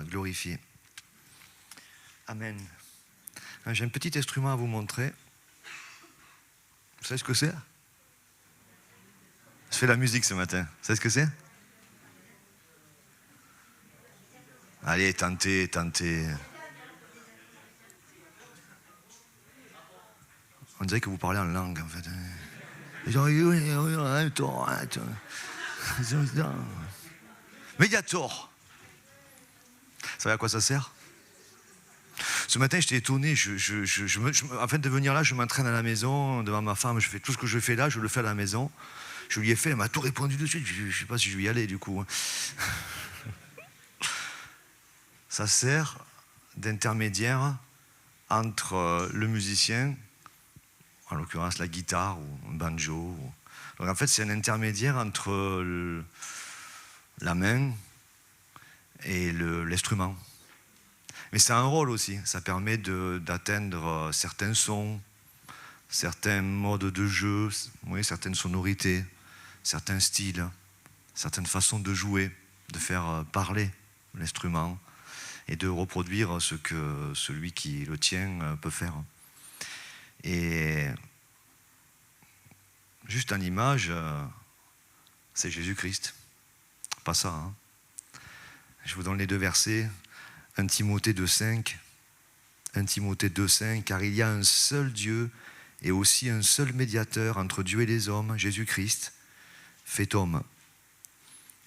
glorifié. Amen. J'ai un petit instrument à vous montrer. Vous savez ce que c'est? Je fais la musique ce matin. Vous savez ce que c'est? Allez, tentez. On dirait que vous parlez en langue, en fait. Médiator. Vous savez à quoi ça sert? Ce matin, j'étais étonné. Afin de venir là, je m'entraîne à la maison, devant ma femme. Je fais tout ce que je fais là, je le fais à la maison. Je lui ai fait, elle m'a tout répondu de suite. Je ne sais pas si je vais y aller, du coup. Ça sert d'intermédiaire entre le musicien, en l'occurrence la guitare ou un banjo. Donc en fait, c'est un intermédiaire entre la main et l'instrument. Mais ça a un rôle aussi. Ça permet d'atteindre certains sons, certains modes de jeu, oui, certaines sonorités, certains styles, certaines façons de jouer, de faire parler l'instrument et de reproduire ce que celui qui le tient peut faire. Et juste en image, c'est Jésus-Christ. Pas ça, hein. Je vous donne les deux versets. 1 Timothée 2,5, car il y a un seul Dieu et aussi un seul médiateur entre Dieu et les hommes, Jésus-Christ, fait homme.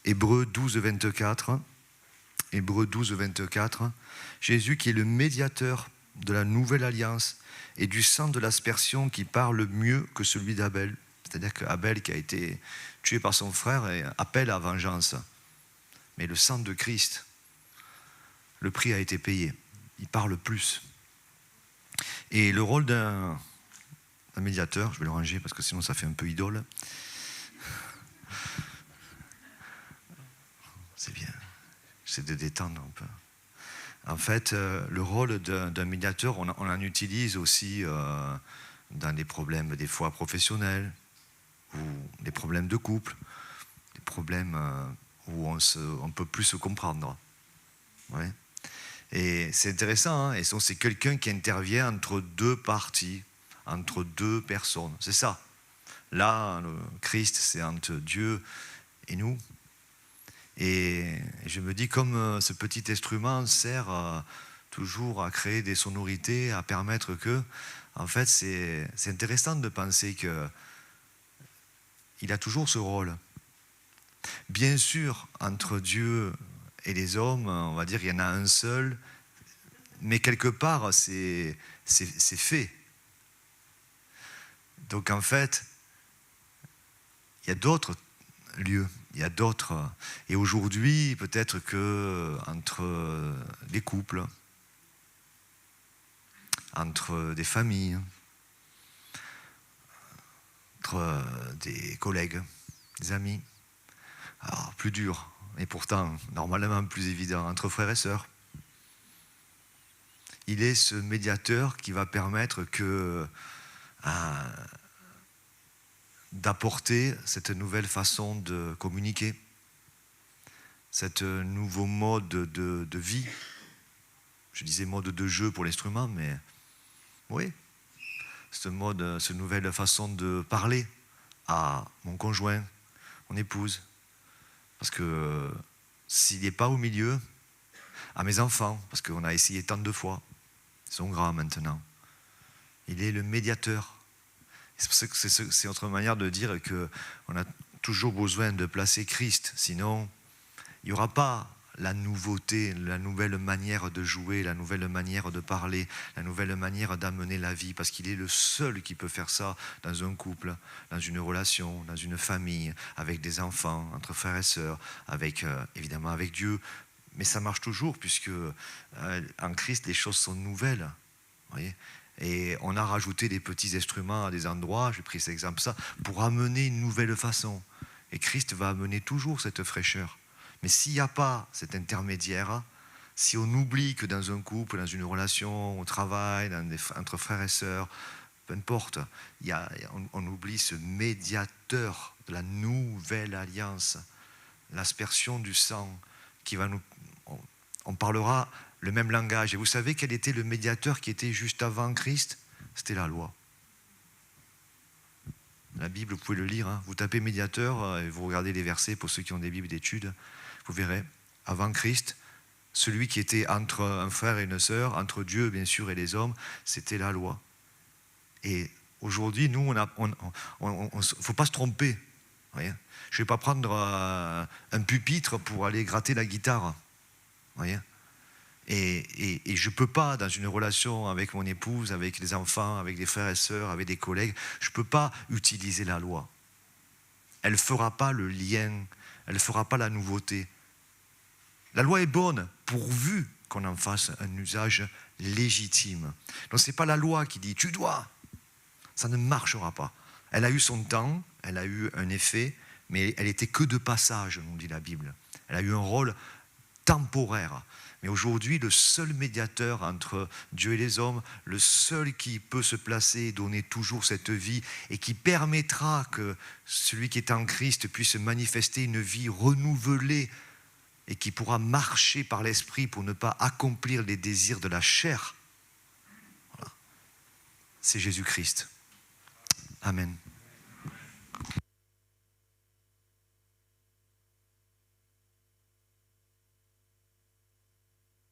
Hébreux 12,24, Jésus qui est le médiateur de la nouvelle alliance et du sang de l'aspersion qui parle mieux que celui d'Abel. C'est-à-dire qu'Abel qui a été tué par son frère appelle à vengeance. Mais le sang de Christ, le prix a été payé. Il parle plus. Et le rôle d'un médiateur, je vais le ranger parce que sinon ça fait un peu idole. C'est bien. J'essaie de détendre un peu. En fait, le rôle d'un médiateur, on en utilise aussi dans des problèmes des fois professionnels ou des problèmes de couple, des problèmes où on peut plus se comprendre. Ouais. Et c'est intéressant, hein, et c'est quelqu'un qui intervient entre deux parties, entre deux personnes. C'est ça. Là, le Christ, c'est entre Dieu et nous. Et je me dis, comme ce petit instrument sert toujours à créer des sonorités, à permettre que, en fait, c'est intéressant de penser qu'il a toujours ce rôle. Bien sûr, entre Dieu et les hommes, on va dire, il y en a un seul, mais quelque part, c'est fait. Donc en fait, il y a d'autres lieux, il y a d'autres. Et aujourd'hui, peut-être que entre des couples, entre des familles, entre des collègues, des amis, alors plus dur, et pourtant normalement plus évident, entre frères et sœurs. Il est ce médiateur qui va permettre d'apporter cette nouvelle façon de communiquer, cet nouveau mode de vie. Je disais mode de jeu pour l'instrument, mais oui, cette nouvelle façon de parler à mon conjoint, mon épouse. Parce que s'il n'est pas au milieu, à mes enfants, parce qu'on a essayé tant de fois, ils sont grands maintenant. Il est le médiateur. C'est notre manière de dire qu'on a toujours besoin de placer Christ, sinon il n'y aura pas la nouveauté, la nouvelle manière de jouer, la nouvelle manière de parler, la nouvelle manière d'amener la vie, parce qu'il est le seul qui peut faire ça dans un couple, dans une relation, dans une famille, avec des enfants, entre frères et sœurs, évidemment avec Dieu. Mais ça marche toujours, puisque en Christ, les choses sont nouvelles. Vous voyez ? Et on a rajouté des petits instruments à des endroits, j'ai pris cet exemple, ça, pour amener une nouvelle façon. Et Christ va amener toujours cette fraîcheur. Mais s'il n'y a pas cet intermédiaire, si on oublie que dans un couple, dans une relation, au travail, entre frères et sœurs, peu importe, on oublie ce médiateur de la nouvelle alliance, l'aspersion du sang qui va nous... On parlera le même langage. Et vous savez quel était le médiateur qui était juste avant Christ? C'était la loi. La Bible, vous pouvez le lire, hein. Vous tapez médiateur et vous regardez les versets pour ceux qui ont des Bibles d'études. Vous verrez, avant Christ, celui qui était entre un frère et une sœur, entre Dieu bien sûr et les hommes, c'était la loi. Et aujourd'hui, nous, il ne faut pas se tromper. Voyez, je ne vais pas prendre un pupitre pour aller gratter la guitare. Voyez, et je ne peux pas, dans une relation avec mon épouse, avec les enfants, avec les frères et sœurs, avec des collègues, je ne peux pas utiliser la loi. Elle ne fera pas le lien, elle ne fera pas la nouveauté. La loi est bonne pourvu qu'on en fasse un usage légitime. Donc ce n'est pas la loi qui dit « tu dois ». Ça ne marchera pas. Elle a eu son temps, elle a eu un effet, mais elle n'était que de passage, nous dit la Bible. Elle a eu un rôle temporaire. Mais aujourd'hui, le seul médiateur entre Dieu et les hommes, le seul qui peut se placer et donner toujours cette vie et qui permettra que celui qui est en Christ puisse manifester une vie renouvelée et qui pourra marcher par l'esprit pour ne pas accomplir les désirs de la chair, voilà. C'est Jésus-Christ. Amen.